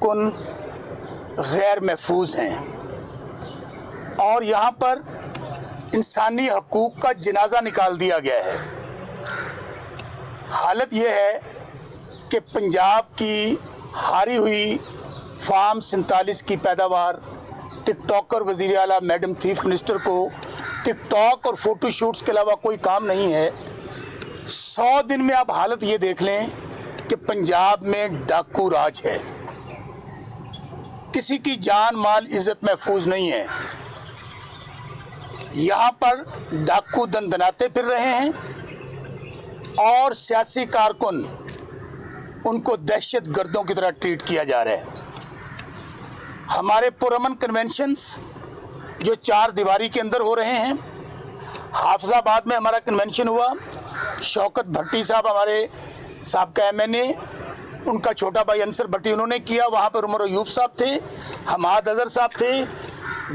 कन गैर महफूज हैं और यहाँ पर इंसानी हकूक़ का जनाजा निकाल दिया गया है। हालत यह है कि पंजाब की हारी हुई फार्म 47 की पैदावार टिकटॉकर वज़ीर आला मैडम चीफ मिनिस्टर को टिकटॉक और फ़ोटो शूट्स के अलावा कोई काम नहीं है। 100 दिन में आप हालत ये देख लें कि पंजाब में डाकू राज है, किसी की जान माल इज्जत महफूज नहीं है। यहाँ पर डाकू दंदनाते फिर रहे हैं और सियासी कारकुन उनको दहशत गर्दों की तरह ट्रीट किया जा रहा है। हमारे पुरअमन कन्वेंशंस जो 4 दीवारी के अंदर हो रहे हैं, हाफिजाबाद में हमारा कन्वेंशन हुआ, शौकत भट्टी साहब हमारे साबका MNA, उनका छोटा भाई अंसर भट्टी उन्होंने किया, वहाँ पर उमर अयूब साहब थे, हमाद अजहर साहब थे।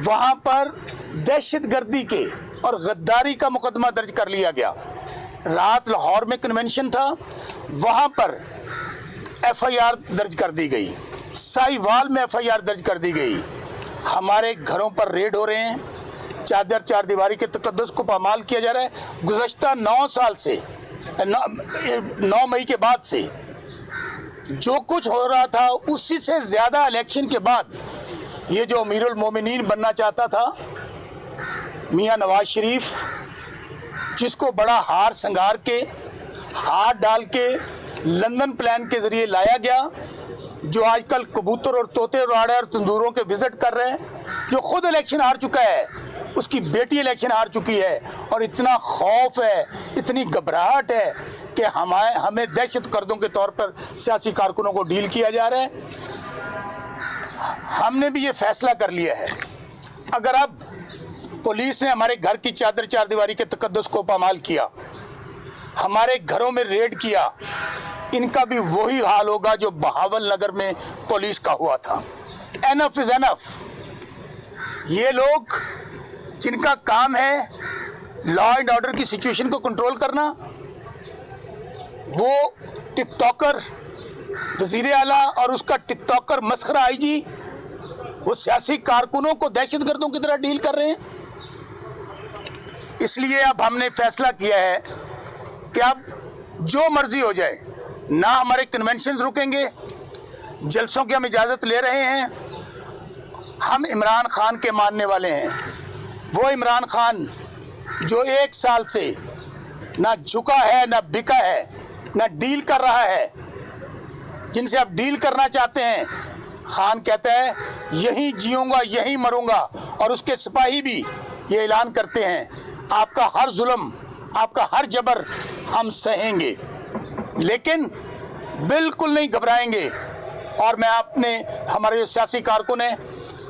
वहाँ पर दहशत गर्दी के और गद्दारी का मुकदमा दर्ज कर लिया गया। रात लाहौर में कन्वेंशन था, वहाँ पर FIR दर्ज कर दी गई, साहिवाल में FIR दर्ज कर दी गई। हमारे घरों पर रेड हो रहे हैं, चार दीवारी के तकद्दुस को पामाल किया जा रहा है। गुज़श्ता 9 साल से 9 मई के बाद से जो कुछ हो रहा था उसी से ज़्यादा इलेक्शन के बाद ये जो अमीरुल मोमिनीन बनना चाहता था मियां नवाज शरीफ, जिसको बड़ा हार संगार के हाथ डाल के लंदन प्लान के ज़रिए लाया गया, जो आजकल कबूतर और तोते उड़ाड़े और तंदूरों के विज़िट कर रहे हैं, जो खुद इलेक्शन हार चुका है, उसकी बेटी इलेक्शन हार चुकी है और इतना खौफ है, इतनी घबराहट है कि हमें दहशत गर्दों के तौर पर सियासी कारकुनों को डील किया जा रहा है। हमने भी ये फैसला कर लिया है, अगर अब पुलिस ने हमारे घर की चार दीवारी के तकद्दुस को पामाल किया, हमारे घरों में रेड किया, इनका भी वही हाल होगा जो बहावल नगर में पुलिस का हुआ था। Enough is enough. ये लोग जिनका काम है लॉ एंड ऑर्डर की सिचुएशन को कंट्रोल करना, वो टिकटॉकर वज़ीर आला और उसका टिकटॉकर मस्खरा IG, वो सियासी कारकुनों को दहशतगर्दों की तरह डील कर रहे हैं। इसलिए अब हमने फैसला किया है कि अब जो मर्जी हो जाए, ना हमारे कन्वेंशन रुकेंगे, जलसों की हम इजाज़त ले रहे हैं। हम इमरान खान के मानने वाले हैं, वो इमरान खान जो 1 साल से ना झुका है, ना बिका है, ना डील कर रहा है। जिनसे आप डील करना चाहते हैं, खान कहता है यहीं जीऊँगा यहीं मरूंगा, और उसके सिपाही भी ये ऐलान करते हैं आपका हर जुल्म, आपका हर जबर हम सहेंगे, लेकिन बिल्कुल नहीं घबराएंगे। और मैं हमारे जो सियासी कारकुन हैं,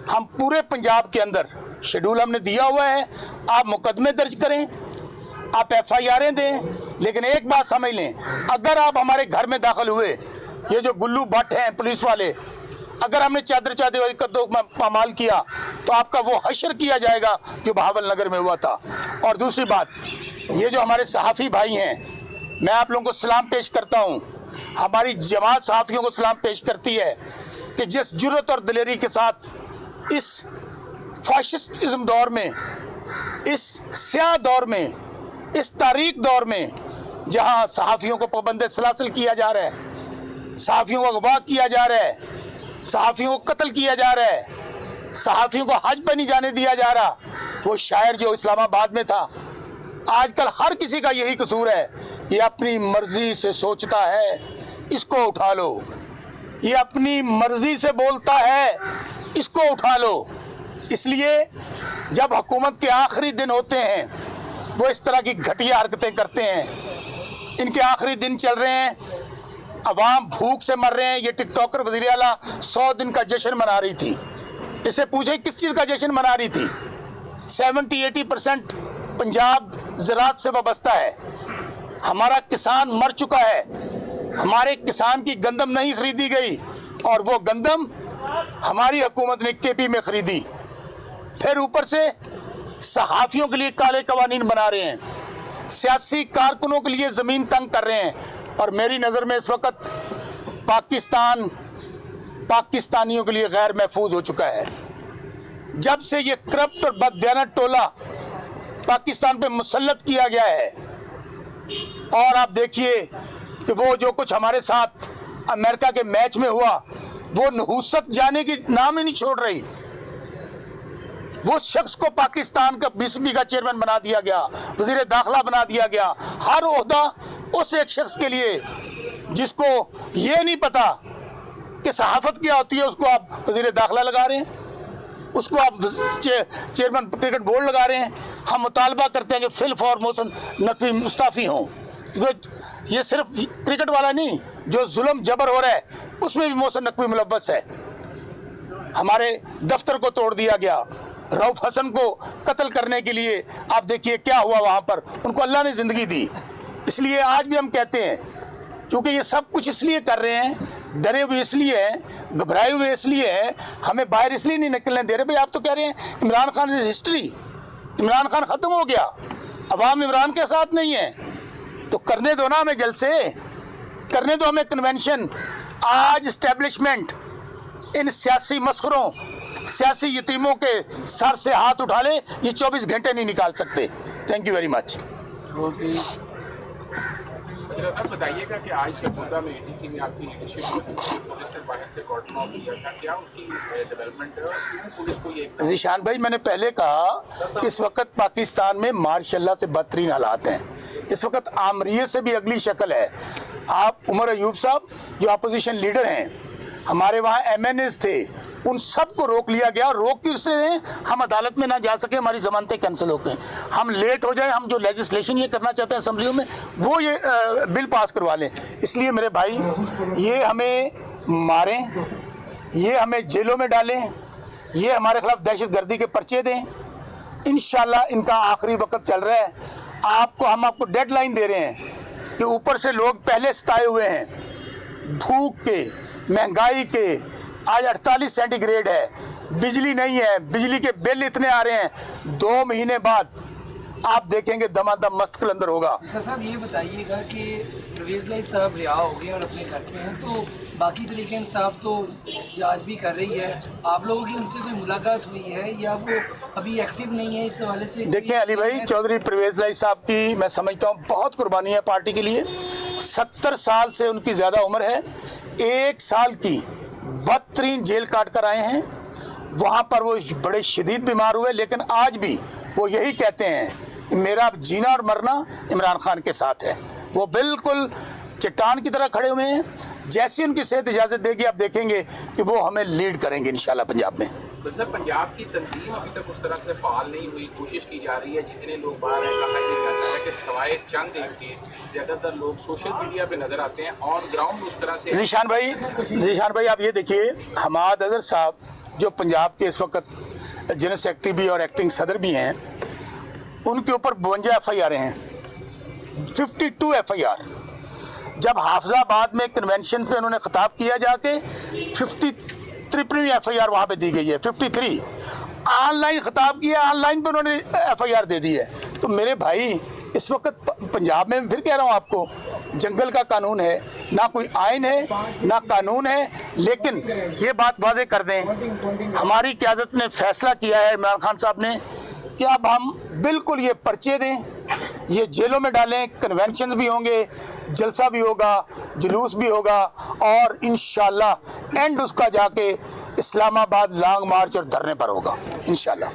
हम पूरे पंजाब के अंदर शेड्यूल हमने दिया हुआ है, आप मुकदमे दर्ज करें, आप FIR दें, लेकिन एक बात समझ लें, अगर आप हमारे घर में दाखिल हुए, ये जो गुल्लू भट्ट हैं पुलिस वाले, अगर हमने चादर कद्दू पामाल किया तो आपका वो हशर किया जाएगा जो बहावल नगर में हुआ था। और दूसरी बात, ये जो हमारे सहाफ़ी भाई हैं, मैं आप लोगों को सलाम पेश करता हूँ, हमारी जमात सहाफ़ियों को सलाम पेश करती है कि जिस जुर्रत और दिलेरी के साथ इस फाशिस्टिज्म दौर में, इस स्याह दौर में, इस तारीख दौर में, जहाँ सहाफ़ियों को पाबंद सलासिल किया जा रहा है, सहाफ़ियों को अगवा किया जा रहा है, सहाफ़ियों को कत्ल किया जा रहा है, सहाफ़ियों को हज पर नहीं जाने दिया जा रहा, वो शायर जो इस्लामाबाद में था, आजकल हर किसी का यही कसूर है, ये अपनी मर्ज़ी से सोचता है, इसको उठा लो, ये अपनी मर्ज़ी से बोलता है, इसको उठा लो। इसलिए जब हुकूमत के आखिरी दिन होते हैं, वो इस तरह की घटिया हरकतें करते हैं। इनके आखिरी दिन चल रहे हैं, अवाम भूख से मर रहे हैं। ये टिकटॉकर वज़ीर आला 100 दिन का जश्न मना रही थी, इसे पूछें किस चीज़ का जश्न मना रही थी। 70-80% पंजाब ज़राअत से वाबस्ता है, हमारा किसान मर चुका है, हमारे किसान की गंदम नहीं खरीदी गई, और वो गंदम हमारी हुकूमत ने KP में खरीदी। फिर ऊपर से सहाफ़ियों के लिए काले कवानीन बना रहे हैं, सियासी कारकुनों के लिए ज़मीन तंग कर रहे हैं। और मेरी नज़र में इस वक्त पाकिस्तान पाकिस्तानियों के लिए गैर महफूज हो चुका है। जब से ये करप्ट और बददियानत टोला पाकिस्तान पे मुसल्लत किया गया है, और आप देखिए कि वो जो कुछ हमारे साथ अमेरिका के मैच में हुआ, वो नहुसत जाने की नाम ही नहीं छोड़ रही। वो शख्स को पाकिस्तान का बीसीबी का चेयरमैन बना दिया गया, वजीर दाखिला बना दिया गया, हर ओहदा उस एक शख्स के लिए जिसको ये नहीं पता कि सहाफत क्या होती है, उसको आप वजीर दाखिला लगा रहे हैं, उसको आप चेयरमैन क्रिकेट बोर्ड लगा रहे हैं। हम मुतालबा करते हैं कि फिल फॉर मोहसिन नकवी मुस्ताफ़ी हों, क्योंकि ये सिर्फ क्रिकेट वाला नहीं, जो जुल्म जबर हो रहा है उसमें भी मोहसिन नकवी मुलव्वस है। हमारे दफ्तर को तोड़ दिया गया, रऊफ हसन को कत्ल करने के लिए आप देखिए क्या हुआ वहाँ पर, उनको अल्लाह ने ज़िंदगी दी। इसलिए आज भी हम कहते हैं, क्योंकि ये सब कुछ इसलिए कर रहे हैं, डरे हुए इसलिए हैं, घबराए हुए इसलिए हैं, हमें बाहर इसलिए नहीं निकलने दे रहे। भाई आप तो कह रहे हैं इमरान खान इज हिस्ट्री, इमरान खान ख़त्म हो गया, अवाम इमरान के साथ नहीं है, तो करने दो ना हमें जलसे, करने दो हमें कन्वेंशन। आज इस्टेब्लिशमेंट इन सियासी मस्खरों, सियासी यतीमों के सर से हाथ उठा ले, ये 24 घंटे नहीं निकाल सकते। Thank you very much. साहब बताइएगा कि आज शहमुदा में एडीसी में आपकी लीडरशिप पुलिस ने बाहर से कॉर्डन ऑफ किया था, क्या उसकी डेवलपमेंट है, क्यों पुलिस को ये? ज़ीशान भाई, मैंने पहले कहा इस वक्त पाकिस्तान में मार्शल्लाह से बदतरीन हालात हैं, इस वक्त आमरीय से भी अगली शक्ल है। आप उमर अयूब साहब जो अपोजिशन लीडर हैं, हमारे वहाँ MNAs थे, उन सब को रोक लिया गया। रोक के इसलिए हम अदालत में ना जा सके, हमारी जमानतें कैंसिल हो गई, हम लेट हो जाए, हम जो लेजिस्लेशन ये करना चाहते हैं असम्बलियों में वो ये बिल पास करवा लें। इसलिए मेरे भाई, ये हमें मारें, ये हमें जेलों में डालें, ये हमारे खिलाफ दहशत गर्दी के पर्चे दें, इंशाल्लाह इनका आखिरी वक्त चल रहा है। हम आपको डेडलाइन दे रहे हैं कि ऊपर से लोग पहले सताए हुए हैं, भूख के, महंगाई के, आज 48 सेंटीग्रेड है, बिजली नहीं है, बिजली के बिल इतने आ रहे हैं। 2 महीने बाद आप देखेंगे दमादम मस्त कलंदर होगा। साहब ये बताइएगा कि परवेज़ लाई साहब रिहा हो गए और अपने घर पे हैं, तो बाकी तरीके इंसाफ तो आज भी कर रही है, आप लोगों की उनसे कोई मुलाकात हुई है या वो अभी एक्टिव नहीं है इस हवाले से? देखिए अली भाई, चौधरी परवेज़ लाई साहब की मैं समझता हूँ बहुत कुर्बानी है पार्टी के लिए। 70 साल से उनकी ज़्यादा उम्र है, 1 साल की बदतरीन जेल काट कर आए हैं। वहाँ पर वो बड़े शदीद बीमार हुए, लेकिन आज भी वो यही कहते हैं कि मेरा जीना और मरना इमरान खान के साथ है। वो बिल्कुल चट्टान की तरह खड़े हुए हैं। जैसी उनकी सेहत इजाज़त देगी, आप देखेंगे कि वो हमें लीड करेंगे इंशाल्लाह पंजाब में। तो सर, पंजाब की तंजीम अभी तक उस तरह से फाल नहीं हुई, कोशिश की जा रही है, जितने लोग बाहर हैं, कहा यह जाता है कि सवाए चंद एक के ज़्यादातर लोग सोशल मीडिया पे नज़र आते हैं और ग्राउंड उस तरह से। ज़ीशान भाई आप ये देखिए, हमाद अजहर साहब जो पंजाब के इस वक्त जनरल सेक्रेटरी भी और एक्टिंग सदर भी हैं, उनके ऊपर 52 FIR हैं, 52 FIR। जब हाफिजाबाद में कन्वेंशन पे उन्होंने खिताब किया जाके 53वीं FIR वहाँ पे दी गई है, 53। ऑनलाइन खिताब किया, ऑनलाइन पे उन्होंने FIR दे दी है। तो मेरे भाई, इस वक्त पंजाब में फिर कह रहा हूँ आपको, जंगल का कानून है, ना कोई आइन है ना कानून है। लेकिन ये बात वाज़ेह कर दें, हमारी क़यादत ने फैसला किया है, इमरान खान साहब ने, कि अब हम बिल्कुल ये पर्चे दें, ये जेलों में डालें, कन्वेंशन भी होंगे, जलसा भी होगा, जुलूस भी होगा, और इंशाल्लाह एंड उसका जाके इस्लामाबाद लॉन्ग मार्च और धरने पर होगा इंशाल्लाह।